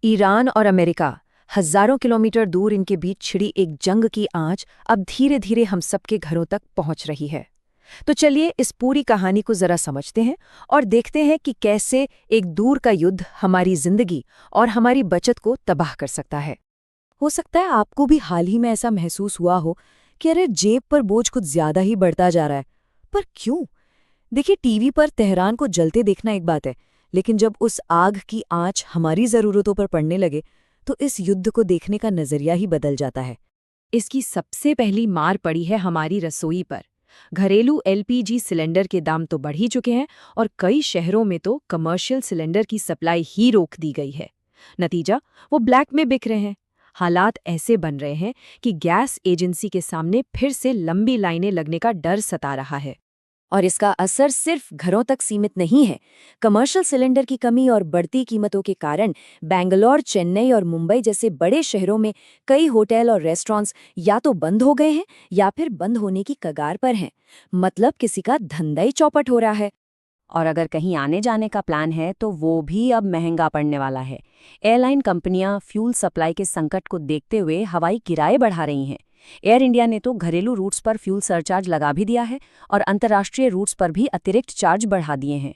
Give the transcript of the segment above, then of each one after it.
Iran और America, हजारों kilometre दूर इनके बीच छिड़ी एक जंग की आंच अब धीरे धीरे हम सबके घरों तक पहुंच रही है। तो चलिए इस पूरी कहानी को जरा समझते हैं और देखते हैं कि कैसे एक दूर का युद्ध हमारी जिंदगी और हमारी बचत को तबाह कर सकता है। हो सकता है आपको भी हाल ही में ऐसा महसूस हुआ हो कि अरे जेब पर बोझ कुछ ज्यादा ही बढ़ता जा रहा है। पर क्यों? देखिए, टीवी पर तेहरान को जलते देखना एक बात है, लेकिन जब उस आग की आंच हमारी जरूरतों पर पड़ने लगे तो इस युद्ध को देखने का नजरिया ही बदल जाता है। इसकी सबसे पहली मार पड़ी है हमारी रसोई पर। घरेलू एलपीजी सिलेंडर के दाम तो बढ़ ही चुके हैं और कई शहरों में तो कमर्शियल सिलेंडर की सप्लाई ही रोक दी गई है। नतीजा, वो ब्लैक में बिक रहे हैं। हालात ऐसे बन रहे हैं कि गैस एजेंसी के सामने फिर से लंबी लाइनें लगने का डर सता रहा है। और इसका असर सिर्फ घरों तक सीमित नहीं है। कमर्शियल सिलेंडर की कमी और बढ़ती कीमतों के कारण बेंगलोर, चेन्नई और मुंबई जैसे बड़े शहरों में कई होटल और रेस्टोरेंट्स या तो बंद हो गए हैं या फिर बंद होने की कगार पर हैं। मतलब किसी का धंधा ही चौपट हो रहा है। और अगर कहीं आने जाने का प्लान है तो वो भी अब महंगा पड़ने वाला है। एयरलाइन कंपनियां फ्यूल सप्लाई के संकट को देखते हुए हवाई किराए बढ़ा रही हैं। एयर इंडिया ने तो घरेलू रूट्स पर फ्यूल सरचार्ज लगा भी दिया है और अंतर्राष्ट्रीय रूट्स पर भी अतिरिक्त चार्ज बढ़ा दिए हैं।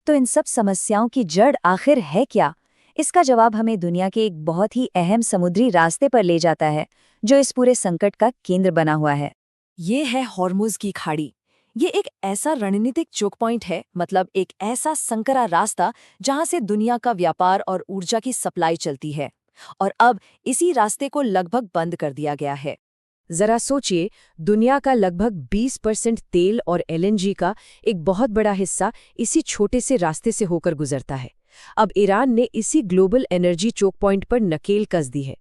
तो इन सब समस्याओं की जड़ आखिर है क्या? इसका जवाब हमें दुनिया के एक बहुत ही अहम समुद्री रास्ते पर ले जाता है, जो इस पूरे संकट का केंद्र बना हुआ है। ये है हॉर्मुज़ की खाड़ी। ये एक ऐसा रणनीतिक चोक पॉइंट है, मतलब एक ऐसा संकरा रास्ता जहां से दुनिया का व्यापार और ऊर्जा की सप्लाई चलती है। और अब इसी रास्ते को लगभग बंद कर दिया गया है। जरा सोचिए, दुनिया का लगभग 20% तेल और एलएनजी का एक बहुत बड़ा हिस्सा इसी छोटे से रास्ते से होकर गुजरता है। अब ईरान ने इसी ग्लोबल एनर्जी चोक पॉइंट पर नकेल कस दी है।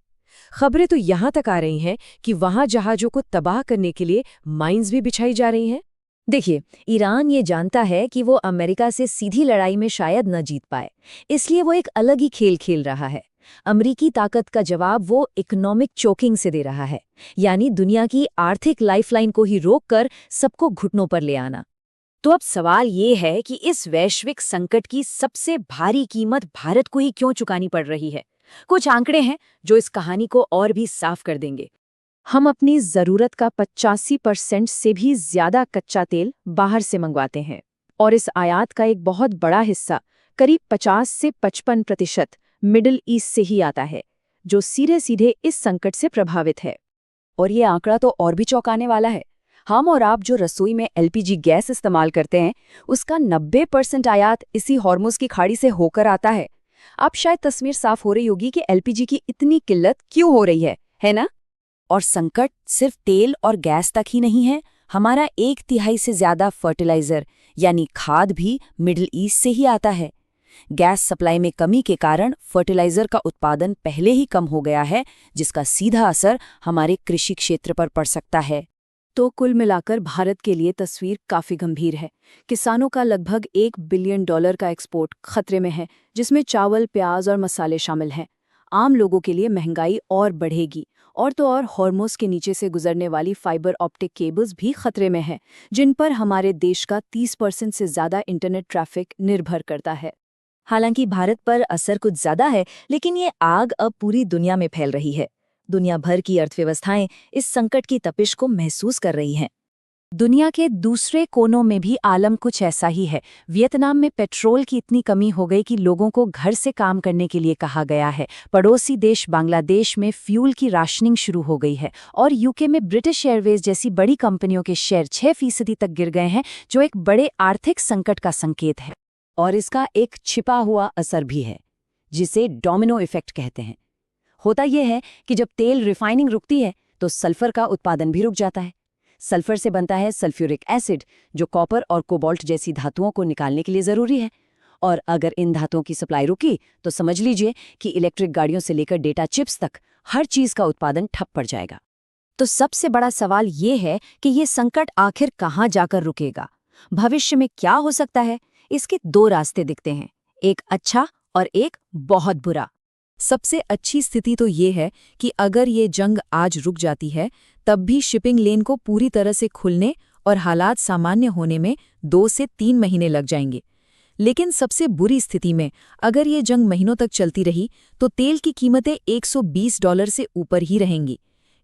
खबरें तो यहां तक आ रही हैं कि वहां जहाजों को तबाह करने के लिए माइंस भी बिछाई जा रही हैं। देखिए, ईरान ये जानता है कि वो अमेरिका से सीधी लड़ाई में शायद न जीत पाए, इसलिए वो एक अलग ही खेल खेल रहा है। अमरीकी ताकत का जवाब वो इकोनॉमिक चोकिंग से दे रहा है, यानी दुनिया की आर्थिक लाइफलाइन को ही रोककर सबको घुटनों पर ले आना। तो अब सवाल ये है कि इस वैश्विक संकट की सबसे भारी कीमत भारत को ही क्यों चुकानी पड़ रही है? कुछ आंकड़े हैं जो इस कहानी को और भी साफ कर देंगे। हम अपनी ज़रूरत का 85% से भी ज़्यादा कच्चा तेल बाहर से मंगवाते हैं और इस आयात का एक बहुत बड़ा हिस्सा, करीब 50 से 55%, मिडिल ईस्ट से ही आता है, जो सीधे सीधे इस संकट से प्रभावित है। और ये आंकड़ा तो और भी चौंकाने वाला है। हम और आप जो रसोई में एलपीजी गैस इस्तेमाल करते हैं, उसका 90% आयात इसी हॉर्मुज़ की खाड़ी से होकर आता है। अब शायद तस्वीर साफ हो रही होगी कि एलपीजी की इतनी किल्लत क्यों हो रही है ना? और संकट सिर्फ तेल और गैस तक ही नहीं है। हमारा 1/3 से ज्यादा फर्टिलाइजर यानी खाद भी मिडिल ईस्ट से ही आता है। गैस सप्लाई में कमी के कारण फर्टिलाइजर का उत्पादन पहले ही कम हो गया है, जिसका सीधा असर हमारे कृषि क्षेत्र पर पड़ सकता है। तो कुल मिलाकर भारत के लिए तस्वीर काफी गंभीर है। किसानों का लगभग $1 बिलियन का एक्सपोर्ट खतरे में है, जिसमें चावल, प्याज और मसाले शामिल हैं। आम लोगों के लिए महंगाई और बढ़ेगी, और तो और हॉर्मुज़ के नीचे से गुजरने वाली फाइबर ऑप्टिक केबल्स भी खतरे में हैं, जिन पर हमारे देश का 30% से ज़्यादा इंटरनेट ट्रैफिक निर्भर करता है। हालांकि भारत पर असर कुछ ज़्यादा है, लेकिन ये आग अब पूरी दुनिया में फैल रही है। दुनिया भर की अर्थव्यवस्थाएं इस संकट की तपिश को महसूस कर रही हैं। दुनिया के दूसरे कोनों में भी आलम कुछ ऐसा ही है। वियतनाम में पेट्रोल की इतनी कमी हो गई कि लोगों को घर से काम करने के लिए कहा गया है। पड़ोसी देश बांग्लादेश में फ्यूल की राशनिंग शुरू हो गई है और यूके में ब्रिटिश एयरवेज जैसी बड़ी कंपनियों के शेयर 6% तक गिर गए हैं, जो एक बड़े आर्थिक संकट का संकेत है। और इसका एक छिपा हुआ असर भी है, जिसे डोमिनो इफेक्ट कहते हैं। होता यह है कि जब तेल रिफाइनिंग रुकती है तो सल्फर का उत्पादन भी रुक जाता है। सल्फर से बनता है सल्फ्यूरिक एसिड, जो कॉपर और कोबाल्ट जैसी धातुओं को निकालने के लिए ज़रूरी है। और अगर इन धातुओं की सप्लाई रुकी तो समझ लीजिए कि इलेक्ट्रिक गाड़ियों से लेकर डेटा चिप्स तक हर चीज़ का उत्पादन ठप पड़ जाएगा। तो सबसे बड़ा सवाल ये है कि ये संकट आखिर कहाँ जाकर रुकेगा? भविष्य में क्या हो सकता है? इसके 2 रास्ते दिखते हैं, एक अच्छा और एक बहुत बुरा। सबसे अच्छी स्थिति तो ये है कि अगर ये जंग आज रुक जाती है, तब भी शिपिंग लेन को पूरी तरह से खुलने और हालात सामान्य होने में 2 से 3 महीने लग जाएंगे। लेकिन सबसे बुरी स्थिति में अगर ये जंग महीनों तक चलती रही तो तेल की कीमतें $120 से ऊपर ही रहेंगी।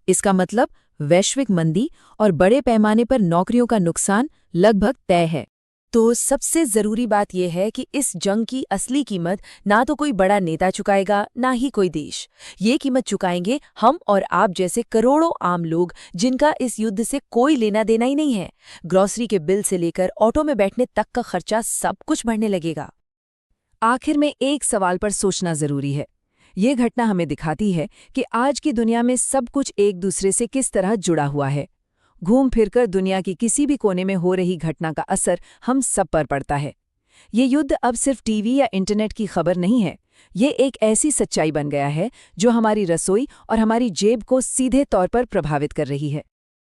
इसका मतलब वैश्विक मंदी और बड़े पैमाने पर नौकरियों का नुकसान लगभग तय है। तो सबसे जरूरी बात यह है कि इस जंग की असली कीमत ना तो कोई बड़ा नेता चुकाएगा, ना ही कोई देश। ये कीमत चुकाएंगे हम और आप जैसे करोड़ों आम लोग, जिनका इस युद्ध से कोई लेना देना ही नहीं है। ग्रॉसरी के बिल से लेकर ऑटो में बैठने तक का खर्चा सब कुछ बढ़ने लगेगा। आखिर में एक सवाल पर सोचना जरूरी है। ये घटना हमें दिखाती है कि आज की दुनिया में सब कुछ एक दूसरे से किस तरह जुड़ा हुआ है। घूम फिरकर दुनिया की किसी भी कोने में हो रही घटना का असर हम सब पर पड़ता है। ये युद्ध अब सिर्फ टीवी या इंटरनेट की खबर नहीं है, ये एक ऐसी सच्चाई बन गया है जो हमारी रसोई और हमारी जेब को सीधे तौर पर प्रभावित कर रही है।